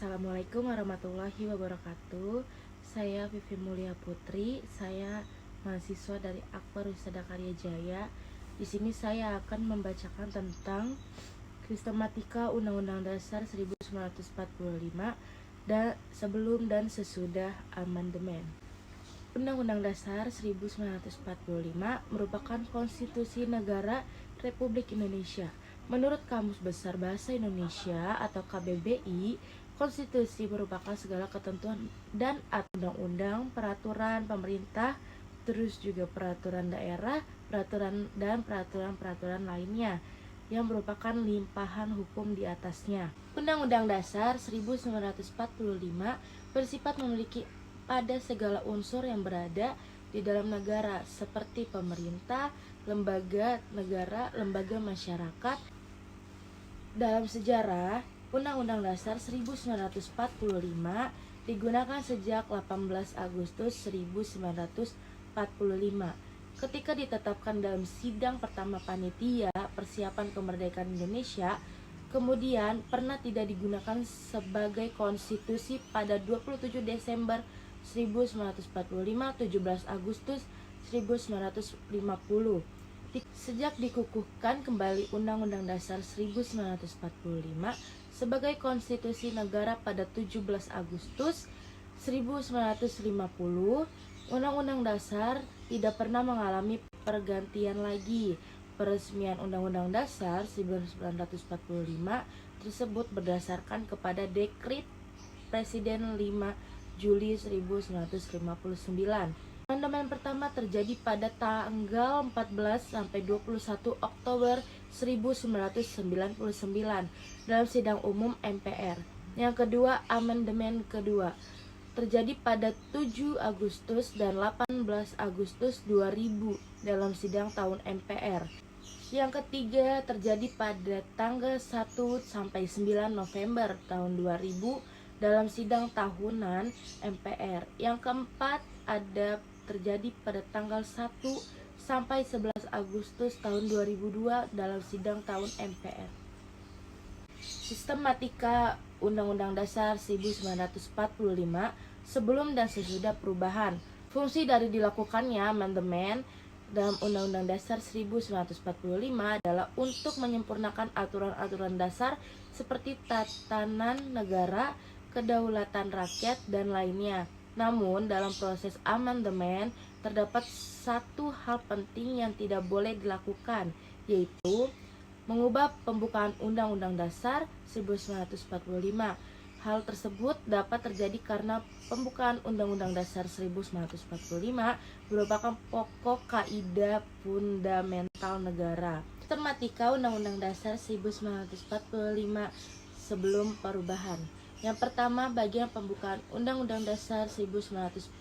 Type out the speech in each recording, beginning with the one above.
Assalamualaikum warahmatullahi wabarakatuh. Saya Vivi Mulia Putri. Saya mahasiswa dari Akbar Wisada Karya Jaya. Di sini saya akan membacakan tentang sistematika Undang-Undang Dasar 1945 dan sebelum dan sesudah amandemen. Undang-Undang Dasar 1945 merupakan konstitusi negara Republik Indonesia. Menurut Kamus Besar Bahasa Indonesia atau KBBI, konstitusi merupakan segala ketentuan dan undang-undang, peraturan pemerintah, terus juga peraturan daerah, peraturan lainnya yang merupakan limpahan hukum di atasnya. Undang-Undang Dasar 1945 bersifat memiliki pada segala unsur yang berada di dalam negara seperti pemerintah, lembaga negara, lembaga masyarakat. Dalam sejarah, Undang-Undang Dasar 1945 digunakan sejak 18 Agustus 1945 ketika ditetapkan dalam sidang pertama Panitia Persiapan Kemerdekaan Indonesia. Kemudian pernah tidak digunakan sebagai konstitusi pada 27 Desember 1945, 17 Agustus 1950. Sejak dikukuhkan kembali Undang-Undang Dasar 1945 sebagai konstitusi negara pada 17 Agustus 1950, Undang-Undang Dasar tidak pernah mengalami pergantian lagi. Peresmian Undang-Undang Dasar 1945 tersebut berdasarkan kepada Dekrit Presiden 5 Juli 1959. Amandemen pertama terjadi pada tanggal 14 sampai 21 Oktober 1999 dalam sidang umum MPR. Yang kedua, amandemen kedua terjadi pada 7 Agustus dan 18 Agustus 2000 dalam sidang tahun MPR. Yang ketiga terjadi pada tanggal 1 sampai 9 November tahun 2000 dalam sidang tahunan MPR. Yang keempat terjadi pada tanggal 1 sampai 11 Agustus tahun 2002 dalam sidang tahun MPR. Sistematika Undang-Undang Dasar 1945 sebelum dan sesudah perubahan. Fungsi dari dilakukannya amandemen dalam Undang-Undang Dasar 1945 adalah untuk menyempurnakan aturan-aturan dasar seperti tatanan negara, kedaulatan rakyat, dan lainnya. Namun, dalam proses amandemen terdapat satu hal penting yang tidak boleh dilakukan, yaitu mengubah pembukaan Undang-Undang Dasar 1945. Hal tersebut dapat terjadi karena pembukaan Undang-Undang Dasar 1945 merupakan pokok kaidah fundamental negara. Sistematika Undang-Undang Dasar 1945 sebelum perubahan. Yang pertama, bagian pembukaan Undang-Undang Dasar 1945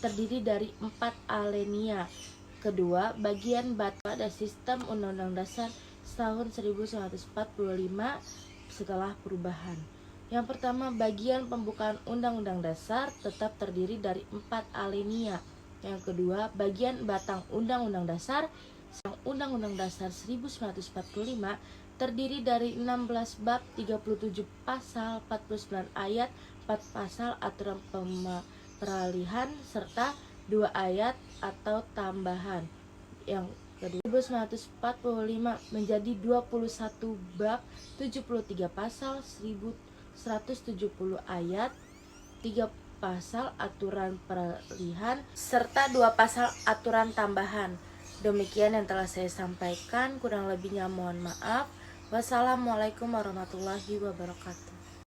terdiri dari 4 alinea. Kedua, bagian batu pada sistem Undang-Undang Dasar tahun 1945 setelah perubahan. Yang pertama, bagian pembukaan Undang-Undang Dasar tetap terdiri dari 4 alinea. Yang kedua, bagian batang Undang-Undang Dasar Undang-Undang Dasar 1945 terdiri dari 16 bab, 37 pasal, 49 ayat, 4 pasal aturan peralihan, serta 2 ayat atau tambahan. Yang kedua, 1945 menjadi 21 bab, 73 pasal, 1170 ayat, 3 pasal aturan peralihan, serta 2 pasal aturan tambahan. Demikian yang telah saya sampaikan, kurang lebihnya mohon maaf. Wassalamualaikum warahmatullahi wabarakatuh.